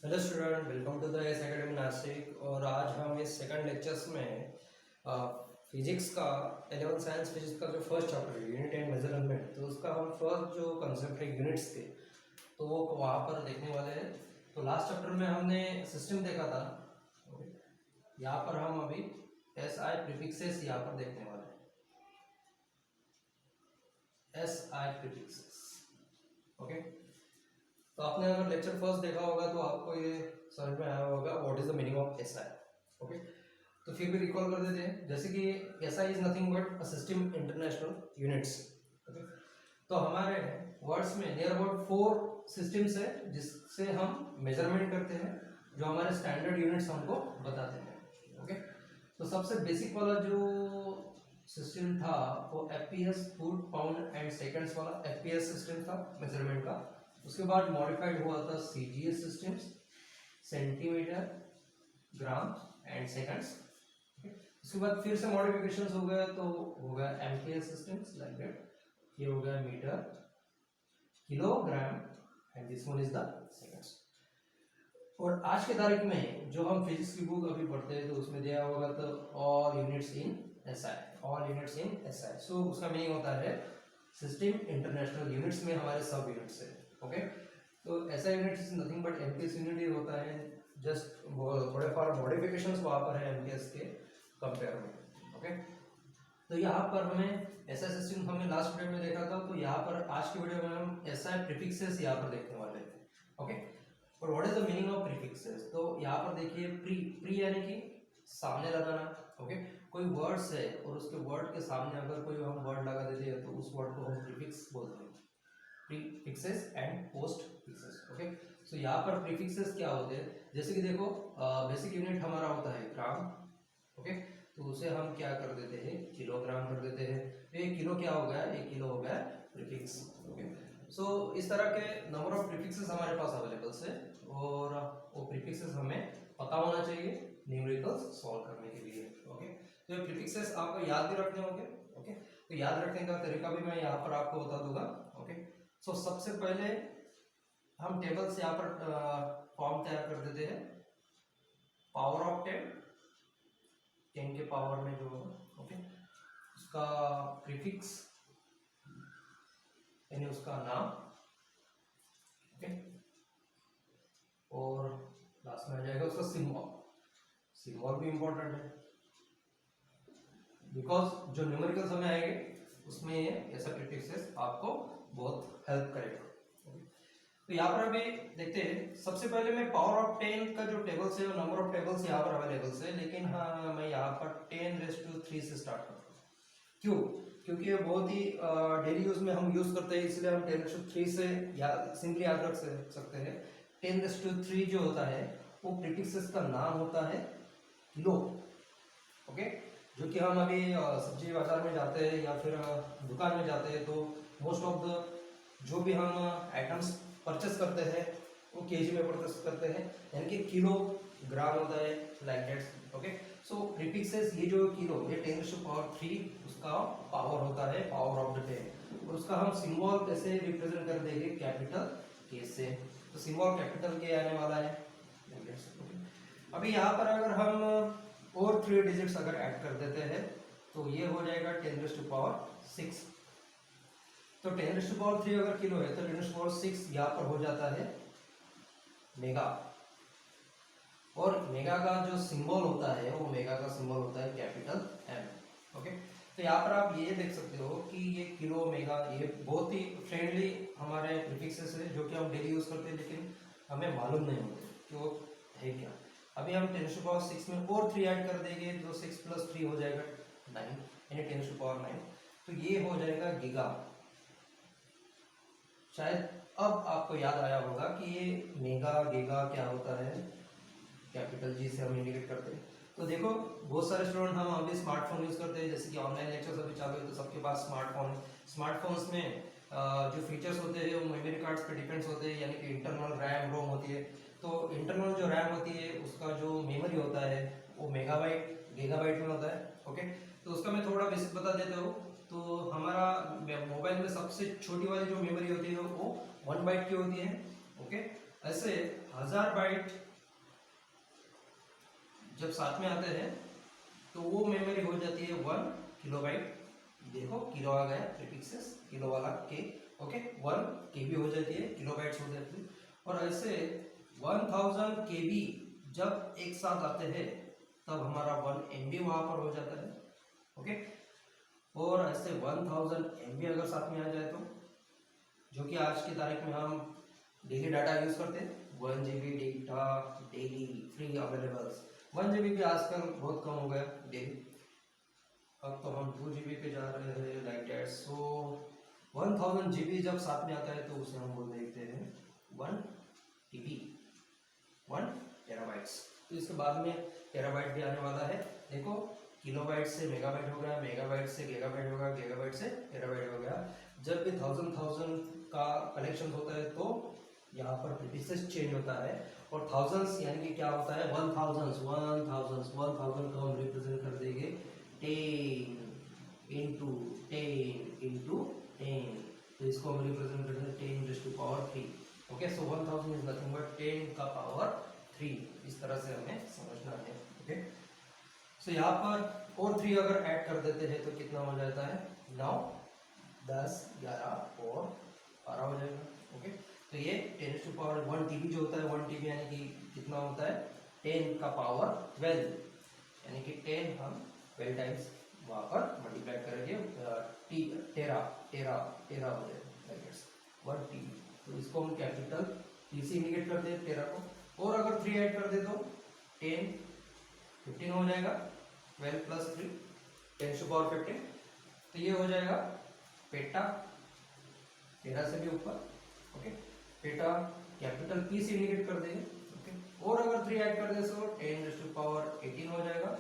Hello student, welcome to the S academy Nashik. और आज हम इस सेकंड लेक्चर्स में फिजिक्स का 11 साइंस फिजिक्स का जो फर्स्ट चैप्टर है यूनिट एंड मेजरमेंट, तो उसका हम फर्स्ट जो कंसेप्ट है यूनिट्स के, तो वो वहाँ पर देखने वाले हैं। तो लास्ट चैप्टर में हमने सिस्टम देखा था। यहाँ पर हम अभी एस आई प्रीफिक्सेस यहाँ पर देखने वाले हैं। S I prefixes, okay. तो आपने अगर लेक्चर फर्स्ट देखा होगा तो आपको ये समझ में आया होगा what is the meaning of SI, okay. तो फिर भी रिकॉल कर देते हैं, जैसे कि SI is nothing but a system international units, okay. तो हमारे वर्ड्स में नियर अबाउट 4 सिस्टम्स है जिससे हम मेजरमेंट करते हैं, जो हमारे स्टैंडर्ड यूनिट्स हमको बताते हैं, ओके। तो सबसे बेसिक वाला जो सिस्टम था वो FPS, foot, pound and seconds वाला एफपीएस सिस्टम था मेजरमेंट का। उसके बाद मॉडिफाइड हुआ था CGS systems, centimetre, gram and seconds. उसके बाद फिर से मॉडिफिकेशंस हो गया, तो हो गया एमकेएस सिस्टम्स लाइक दैट। ये हो गया metre, kilogram and this one is the seconds. और आज के तारीख में जो हम फिजिक्स की बुक अभी पढ़ते हैं तो उसमें दिया होगा तो all units in SI, all units in SI. So उसका मीनिंग होता है सिस्टम इंटरनेशनल यूनिट्स में हमारे सब यूनिट्स है, ओके। तो ऐसा unit is nothing but MKS unit ही होता है, जस्ट थोड़े फार मॉडिफिकेशंस वहाँ पर है एमकेएस के कंपेयर में, ओके। तो यहाँ पर हमें ऐसा सिस्टम हमने लास्ट वीडियो में देखा था, तो यहाँ पर आज की वीडियो में हम एसआई प्रीफिक्सेस यहाँ पर देखने वाले हैं, ओके। और what is the meaning of prefixes? तो यहाँ पर देखिए प्री यानी कि सामने लगाना, ओके। कोई वर्ड्स है और उसके वर्ड के सामने अगर कोई हम वर्ड लगा देते हैं तो उस वर्ड को हम प्रीफिक्स बोलते हैं, prefixes and postfixes, okay. So यहाँ पर प्रीफिक्सेस क्या होते हैं, जैसे कि देखो बेसिक यूनिट हमारा होता है ग्राम, ओके। तो उसे हम क्या कर देते हैं, किलोग्राम कर देते हैं। तो ये किलो क्या हो गया, एक किलो हो गया प्रीफिक्स, ओके। सो इस तरह के नंबर ऑफ प्रीफिक्सेस हमारे पास अवेलेबल है और वो प्रीफिक्सेस हमें पता होना चाहिए न्यूमेरिकल्स सॉल्व करने के लिए, ओके। तो ये प्रीफिक्सेस आपको याद भी रखने होंगे, ओके। तो याद रखने का तरीका भी मैं यहाँ पर आपको बता दूंगा, ओके। सो सबसे पहले हम टेबल से यहाँ पर फॉर्म तैयार कर देते हैं। पावर ऑफ 10 के पावर में जो होगा, ओके, उसका प्रीफिक्स यानी उसका नाम, ओके। और लास्ट में आ जाएगा उसका सिंबल। सिंबल भी इंपॉर्टेंट है बिकॉज जो न्यूमेरिकल्स हमें आएंगे उसमें ये ऐसा प्रीफिक्सेस आपको बहुत हेल्प करेगा। तो यहाँ पर अभी देखते हैं, सबसे पहले मैं पावर ऑफ 10 का जो टेबल्स है वो नंबर ऑफ टेबल्स यहाँ पर अवेलेबल है, लेकिन हाँ मैं यहाँ पर 10⁻³ से स्टार्ट करता हूँ। क्यों? क्योंकि ये बहुत ही डेली यूज में हम यूज करते हैं, इसलिए हम 10⁻³ से सिंपली याद रख सकते हैं। 10⁻³ जो होता है वो प्रीफिक्सेस का नाम होता है किलो, ओके। जो कि हम अभी सब्जी बाजार में जाते हैं या फिर दुकान में जाते हैं तो मोस्ट ऑफ द जो भी हम आइटम्स परचेस करते हैं वो केजी में परचेस करते हैं, यानी कि किलो ग्राम होता है like that, okay. So prefixes ये जो किलो ये 10⁻³ उसका पावर होता है, पावर ऑफ द 10। और उसका हम सिंबल कैसे रिप्रेजेंट कर देंगे, कैपिटल के से। तो सिंबल कैपिटल के आने वाला है। अभी यहाँ पर अगर हम और 3 डिजिट्स अगर ऐड कर देते हैं तो ये हो जाएगा 10⁻⁶। तो 10⁻³ अगर किलो है तो 10⁻⁶ यहाँ पर हो जाता है मेगा। और मेगा का जो सिंबल होता है वो मेगा का सिंबल होता है कैपिटल एम, ओके। तो यहाँ पर आप ये देख सकते हो कि ये किलो मेगा ये बहुत ही फ्रेंडली हमारे प्रीफिक्सेस है जो कि हम डेली यूज करते हैं, लेकिन हमें मालूम नहीं होते कि वो है क्या। अभी हम 10⁻⁶ में और 3 ऐड कर देंगे तो 6 + 3 हो जाएगा 9, यानी 10⁻⁹। तो ये हो जाएगा गीगा। शायद अब आपको याद आया होगा कि ये मेगा गीगा क्या होता है, कैपिटल जी से हम इंडिकेट करते हैं। तो देखो बहुत सारे स्टूडेंट हम अभी स्मार्टफोन यूज करते हैं, जैसे कि ऑनलाइन लेक्चर्स अभी चालू है तो सबके पास स्मार्टफोन है। स्मार्टफोन्स में जो फीचर्स होते हैं वो मेमोरी कार्ड्स पे डिपेंड्स होते हैं, यानी कि इंटरनल रैम रोम होती है। तो इंटरनल जो रैम होती है उसका जो मेमोरी होता है वो मेगाबाइट गीगाबाइट में होता है, ओके। तो उसका मैं थोड़ा बेसिक बता देता हूँ। तो हमारा मोबाइल में सबसे छोटी वाली जो मेमोरी होती है वो 1 बाइट की होती है, ओके। ऐसे 1000 बाइट जब साथ में आते हैं तो वो मेमोरी हो जाती है 1 किलोबाइट। देखो किलो आ गया, प्रीफिक्सेस किलो वाला के, ओके 1 केबी हो जाती है, किलोबाइट्स हो जाती है। और ऐसे 1000 केबी जब एक साथ आते हैं तब हमारा 1 एमबी वहां पर हो जाता है, ओके। और ऐसे 1000 एमबी अगर साथ में आ जाए तो, जो कि आज की तारीख में हम डेली डाटा यूज करते हैं, 1 GB data daily free available. 1 GB भी आजकल बहुत कम हो गया डेली, अब तो हम 2 GB पे जा रहे हैं लाइक दैट। सो 1000 GB जब साथ में आता है तो उसे हम बोल देते हैं 1 TB, 1 टेराबाइट्स। तो इसके बाद में टेराबाइट भी आने वाला है। देखो किलोबाइट से मेगाबाइट हो गया, मेगाबाइट से गीगाबाइट हो गया, गीगाबाइट से टेराबाइट हो गया। जब भी 1000 का कलेक्शन होता है तो यहाँ पर प्रीफिक्सेस चेंज होता है। और थाउजेंड्स यानी कि क्या होता है 1000 को हम रिप्रेजेंट कर देंगे 10 इंटू 10, तो इसको हम रिप्रेजेंट करते हैं 10⁻3। Okay, so 1000 is nothing but 10 का पावर 3। इस तरह से हमें समझना है, ओके। सो यहाँ पर और 3 अगर ऐड कर देते हैं तो कितना हो जाता है 9, 10, 11 और 12 हो जाएगा, ओके। तो ये 10⁻1 TB जो होता है, 1 TB यानी कि कितना होता है 10 का पावर 12, यानी कि 10 हम 12 टाइम्स वहाँ पर मल्टीप्लाई करेंगे, टेरा हो जाएगा 1 TB। तो इसको हम कैपिटल टी से इंडिकेट करते हैं टेरा को। और अगर 3 ऐड कर दे तो 10, 15 हो जाएगा, 12 + 3 10⁻15। तो ये हो जाएगा पेटा, टेरा से भी ऊपर, ओके। पेटा कैपिटल पी से इंडिकेट कर देंगे, ओके। और अगर 3 ऐड कर दे तो 10⁻18 हो जाएगा,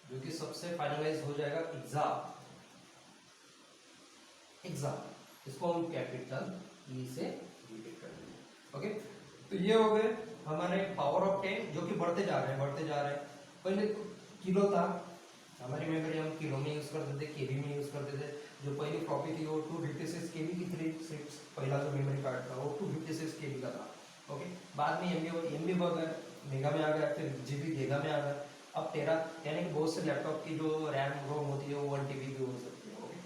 जो कि सबसे फाइनलाइज हो जाएगा एग्जाम। इसको हम कैपिटल ई से इंडिकेट कर देंगे, ओके। तो ये हो गए हमारे पावर ऑफ 10 जो कि बढ़ते जा रहे हैं। पहले किलो था, हमारी मेमोरी हम किलो में यूज करते थे, केबी में यूज करते थे। जो पहली कॉपी थी वो 256 केबी की 36, पहला जो मेमोरी कार्ड था वो 256 केबी का था, ओके। बाद में एमबी बढ़ गया, मेगा में आ गया, फिर जीबी गीगा में आ गया, अब टेरा, यानी कि बहुत से लैपटॉप की जो रैम रोम होती है वो 1 TB भी हो सकती है, ओके।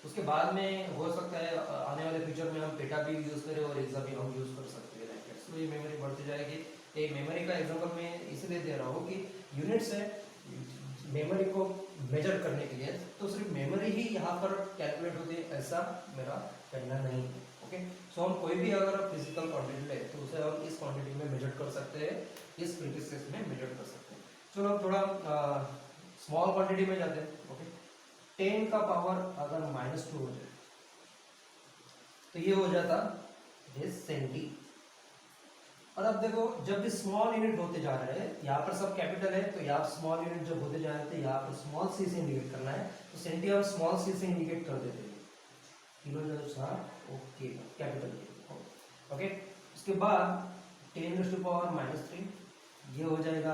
उसके बाद में हो सकता है आने वाले फ्यूचर में हम पेटा भी यूज करें और एक्सा भी हम यूज कर सकते हैं, तो ये मेमोरी बढ़ती जाएगी। एक मेमोरी का एग्जांपल मैं इसलिए दे रहा हूँ कि यूनिट्स है मेमोरी को मेजर करने के लिए, तो सिर्फ मेमोरी ही यहाँ पर कैलकुलेट होती है ऐसा मेरा कहना नहीं है, ओके। सो हम कोई भी अगर फिजिकल क्वांटिटी ले तो उसे हम इस क्वांटिटी में मेजर कर सकते हैं, इस प्रीफिक्सेस में मेजर कर सकते हैं। चलो अब थोड़ा स्मॉल क्वांटिटी में जाते हैं, ओके। 10 का पावर अगर -2 हो जाए तो ये हो जाता है सेंटी। और अब देखो जब भी स्मॉल यूनिट होते जा रहे हैं, यहाँ पर सब कैपिटल है तो यहाँ स्मॉल यूनिट जब होते जा रहे थे यहाँ पर स्मॉल सी से इंडिकेट करना है, तो सेंटी हम स्मॉल सी से इंडिकेट कर देते हैं, किलो ओके कैपिटल, ओके। उसके बाद 10⁻³ ये हो जाएगा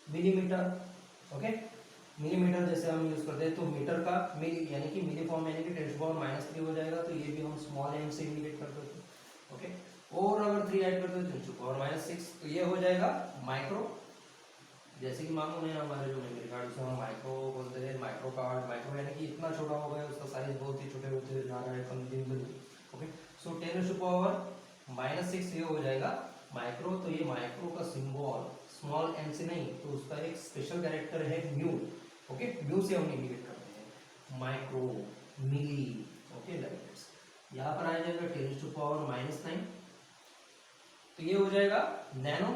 मिलीमीटर, ओके। मिलीमीटर जैसे हम यूज करते हैं तो मीटर का मिली यानी कि मिली फॉर्म यानी कि 10⁻³ हो जाएगा, तो ये भी हम स्मॉल एम से इंडिकेट करते हैं, ओके। और अगर 3 ऐड करते हैं तो 10⁻6, तो ये हो जाएगा माइक्रो। जैसे कि मालूम है हमारे जो मेमोरी कार्ड से हम माइक्रो बोलते हैं, माइक्रो कार्ड, माइक्रो यानी कि इतना छोटा हो गया, उसका साइज बहुत ही छोटे होते जा रहा है कम दिन दिन, ओके। सो 10⁻6 ये हो जाएगा माइक्रो। तो ये माइक्रो का सिंबल स्मॉल एम से नहीं, तो उसका एक स्पेशल कैरेक्टर है म्यू, ओके। म्यू से हम इंडिकेट करते हैं micro, milli, okay, like this. यहाँ पर आ जाएगा 10⁻⁹, तो ये हो जाएगा नैनो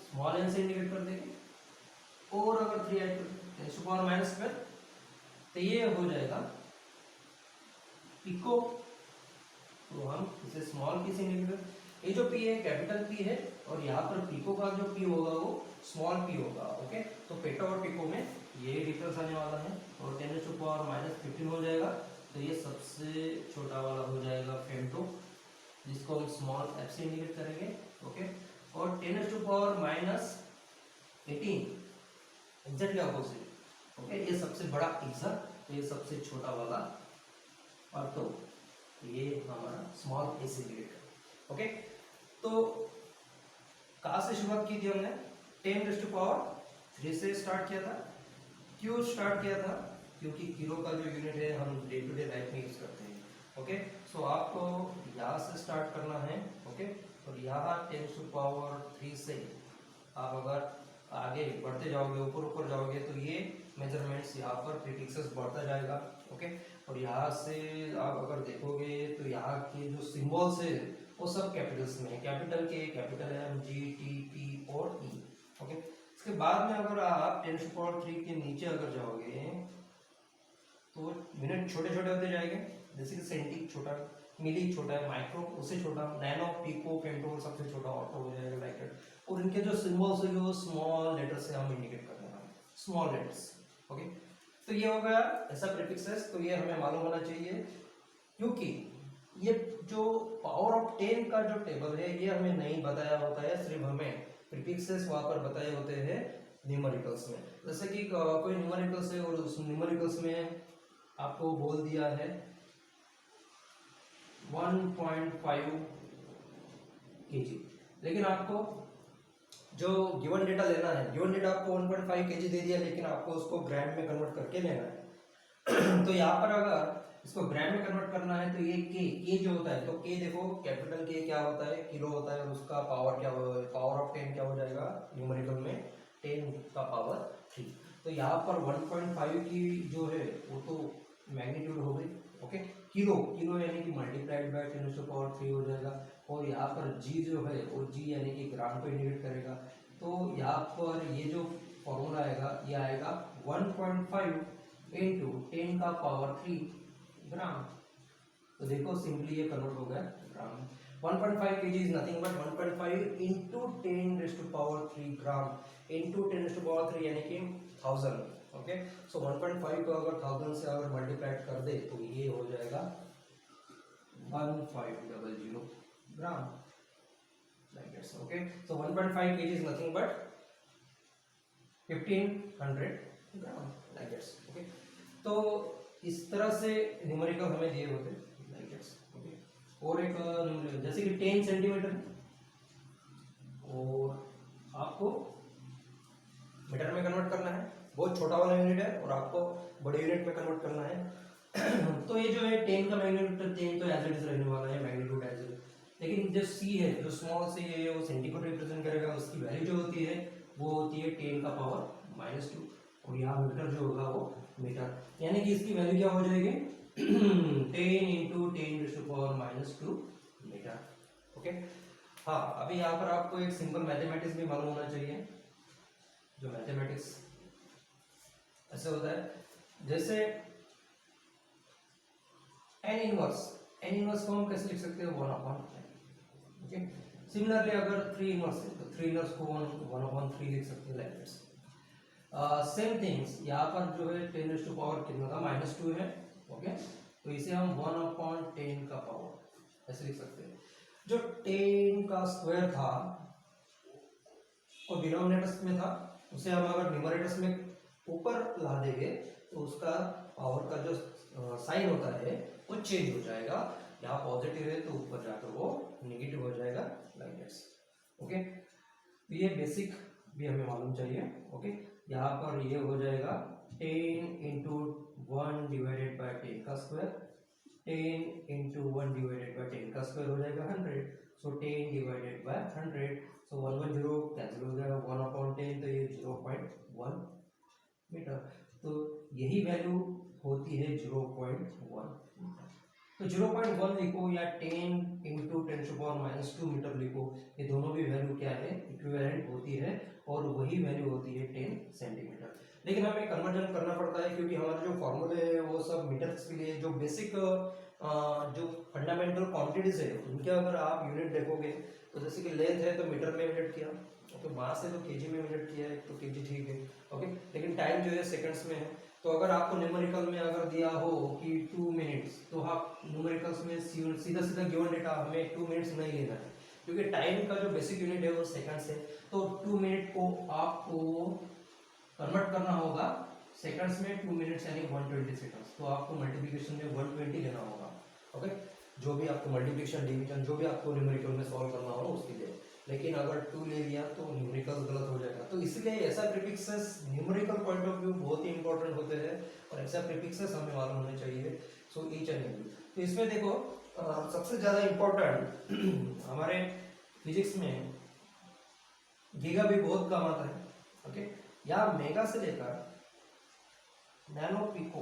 स्मॉल एन से इंडिकेट कर देंगे। और अगर 3 ऐड कर 10⁻², तो ये हो जाएगा पिको, तो हम इसे स्मॉल पी से इंडिकेट, ये जो पी है कैपिटल पी है, और यहाँ पर पिको का जो पी होगा वो स्मॉल पी होगा, ओके। तो पेटा और पिको में ये डिफरेंस आने वाला है, और 10⁻15 हो जाएगा, तो ये सबसे छोटा वाला हो जाएगा फेमटो, जिसको हम स्मॉल एफ से इंडिकेट करेंगे, ओके। और 10⁻18 एग्जैक्टली अपोजिट, ओके। ये सबसे बड़ा एक्सा, तो ये सबसे छोटा वाला ऑर्थो, ये हमारा स्मॉल एसी यूनिट। ओके, तो कहाँ से शुरुआत की थी हमने? 10⁻³ से स्टार्ट किया था। क्यों स्टार्ट किया था? क्योंकि किलो का जो यूनिट है हम डे टू डे लाइफ में यूज करते हैं। ओके, सो आपको यहाँ से स्टार्ट करना है। ओके, और यहाँ 10⁻³ से आप अगर आगे बढ़ते जाओगे, ऊपर ऊपर जाओगे, तो ये मेजरमेंट्स यहाँ पर प्रीफिक्सेस बढ़ता जाएगा। ओके, और यहाँ से आप अगर देखोगे तो यहाँ के जो सिंबल्स है वो सब कैपिटल्स में है, कैपिटल के, कैपिटल एम, जी, टी, पी और ई। ओके, इसके बाद में अगर आप 10⁻³ के नीचे अगर जाओगे तो यूनिट छोटे छोटे होते जाएंगे, जैसे कि सेंटी छोटा, मिली छोटा है, माइक्रो उससे छोटा, नैनो, पिको, फेम्टो सबसे छोटा, ऑटो हो जाएगा लाइक दैट। और इनके जो सिंबल्स है वो स्मॉल लेटर से हम इंडिकेट कर रहे हैं, स्मॉल लेटर्स। ओके, तो ये हो गया ऐसा प्रीफिक्सेस। तो ये हमें मालूम होना चाहिए, क्योंकि ये जो पावर ऑफ 10 का जो टेबल है ये हमें नहीं बताया होता है, सिर्फ हमें प्रीफिक्सेस वहां पर बताए होते हैं न्यूमेरिकल्स में। जैसे कि कोई न्यूमेरिकल्स है और उस न्यूमेरिकल्स में आपको बोल दिया है 1.5 kg, लेकिन आपको जो गिवन डेटा लेना है, गिवन डेटा आपको 1.5 kg दे दिया, लेकिन आपको उसको ग्राम में कन्वर्ट करके लेना है। तो यहाँ पर अगर इसको ग्राम में कन्वर्ट करना है तो ये के जो होता है, तो के देखो कैपिटल के क्या होता है, किलो होता है, और उसका पावर क्या हो, पावर ऑफ 10 क्या हो जाएगा न्यूमेरिकल में 10 का पावर 3। तो यहाँ पर 1.5 की जो है वो तो मैग्नीट्यूड हो गई। ओके, किलो, किलो यानी कि मल्टीप्लाइड बाय 10⁻³ हो जाएगा। और यहाँ पर जी जो है वो जी यानी कि ग्राम को इंडिकेट करेगा। तो यहाँ पर ये जो फॉर्मूला आएगा ये आएगा 1.5 इंटू 10 का पावर 3 ग्राम। तो देखो सिंपली ये कन्वर्ट हो गया ग्राम। 1.5 kg is nothing but 1.5 into 10⁻³ gram into 10⁻³ यानी कि 1000। ओके, सो 1.5 को अगर 1000 से अगर मल्टीप्लाइड कर दे तो ये हो जाएगा 1500 gram like that's. Okay, so 1.5 kg is nothing but 1500 gram like that's. Okay, तो इस तरह से न्यूमेरिकल हमें दिए होते लाइक दैट्स। ओके, और एक जैसे कि 10 सेंटीमीटर और आपको मीटर में कन्वर्ट करना है, बहुत छोटा वाला यूनिट है, और आपको बड़े यूनिट में कन्वर्ट करना है। तो ये जो है 10 का मैग्नीट्यूड 10 तो एज इट इज रहने वाला है, मैग्नीट्यूड एज इट इज। लेकिन जो सी है, जो स्मॉल सी है, वो सेंटी को रिप्रेजेंट करेगा, उसकी वैल्यू जो होती है वो होती है 10 का पावर -2, और यहाँ मीटर जो होगा वो मीटर, यानी कि इसकी वैल्यू क्या हो जाएगी 10 इंटू 10⁻² मीटर। ओके, हाँ, अभी यहाँ पर आपको एक सिंपल मैथमेटिक्स भी मालूम होना चाहिए। जो मैथमेटिक्स ऐसे होता है, जैसे n इनवर्स को हम कैसे लिख सकते हैं 1/n। ओके, सिमिलरली अगर 3 इनवर्स है तो 3 इनवर्स को 1/3 लिख सकते हैं लाइक दिस। सेम थिंग्स यहाँ पर जो है 10 टू पावर कितना था -2 है। ओके, तो इसे हम 1/10 का पावर ऐसे लिख सकते हैं। जो 10 का स्क्वायर था वो डिनोमिनेटर्स में था, उसे हम अगर न्यूमरेटर्स में ऊपर ला देंगे तो उसका पावर का जो साइन होता है वो चेंज हो जाएगा। यहाँ पॉजिटिव है तो ऊपर जाकर वो नेगेटिव हो जाएगा लाइक दैट्स। ओके, तो ये बेसिक भी हमें मालूम चाहिए। ओके, यहाँ पर ये हो जाएगा 10 इंटू 1 डिवाइडेड बाय 10 का स्क्वायर, 10 इंटू 1 डिवाइडेड बाय 10 का स्क्वायर हो जाएगा 100। सो 10 डिवाइडेड बाय 100, सो 1 1 0 कैंसिल हो जाएगा, 1/10 तो ये 0.1 मीटर। तो यही वैल्यू होती है 0.1 मीटर। तो 0.1 लिखो या 10 इंटू 10⁻² मीटर लिखो, ये दोनों भी वैल्यू क्या है, इक्विवेलेंट होती है, और वही वैल्यू होती है 10 सेंटीमीटर। लेकिन हमें कन्वर्जन करना पड़ता है क्योंकि हमारे जो फॉर्मूले है वो सब मीटर्स के लिए, जो बेसिक जो फंडामेंटल क्वांटिटीज है उनके अगर आप यूनिट देखोगे तो जैसे कि लेंथ है तो मीटर में यूनिट किया, ओके, मास है तो केजी में यूनिट किया है तो केजी ठीक है। ओके, लेकिन टाइम जो है सेकंड्स में है। तो अगर आपको न्यूमेरिकल में अगर दिया हो कि 2 मिनट्स, तो आप न्यूमेरिकल्स में सीधा सीधा गिवन डेटा हमें 2 मिनट्स नहीं लेना है, क्योंकि टाइम का जो बेसिक यूनिट है वो सेकंड्स है। तो 2 मिनट को आपको कन्वर्ट करना होगा सेकंड्स में, 2 मिनट्स यानी 120 सेकंड्स, तो आपको मल्टीप्लिकेशन में 120 लेना होगा। ओके, जो भी आपको मल्टीप्लिकेशन डिवीजन जो भी आपको न्यूमेरिकल में सॉल्व करना हो उसके लिए। लेकिन अगर 2 ले लिया तो न्यूमेरिकल गलत हो जाएगा। तो इसलिए ऐसा prefixes numerical point of view बहुत ही इंपॉर्टेंट होते हैं और ऐसा प्रीफिक्सेस हमें मालूम होने चाहिए। So each and every. तो इसमें देखो सबसे ज़्यादा इम्पोर्टेंट हमारे फिजिक्स में गीगा भी बहुत काम आता है। ओके, या मेगा से लेकर नैनो पिको,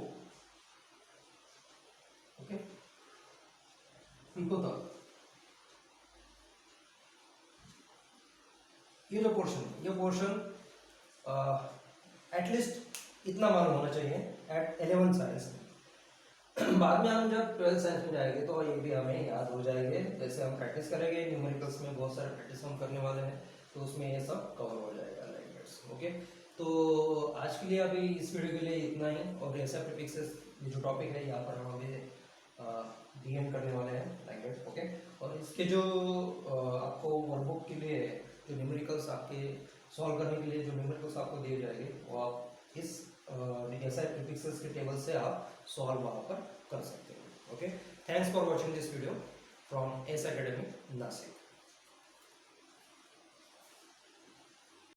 ओके, पिको तक ये जो पोर्शन है, ये पोर्शन एटलीस्ट इतना मालूम होना चाहिए एट 11 साइंस में। बाद में हम जब 12 साइंस में जाएंगे तो ये भी हमें याद हो जाएंगे। जैसे हम प्रैक्टिस करेंगे न्यूमेरिकल्स में बहुत सारे प्रैक्टिस हम करने वाले हैं, तो उसमें ये सब कवर हो जाएगा लाइक दैट्स। ओके, तो आज के लिए अभी इस वीडियो के लिए इतना ही। और ऐसा प्रीफिक्सेस ये जो टॉपिक है यहाँ पर हम अभी डी एंड करने वाले हैं लाइक दैट। ओके, और इसके जो आपको वर्कबुक के लिए जो न्यूमेरिकल्स आपके सॉल्व करने के लिए जो न्यूमेरिकल्स आपको दिए जाएंगे वो आप इस ऐसा प्रीफिक्सेस के टेबल से आप सॉल्व वहाँ पर कर सकते हैं। Okay, thanks for watching this video from S academy Nashik.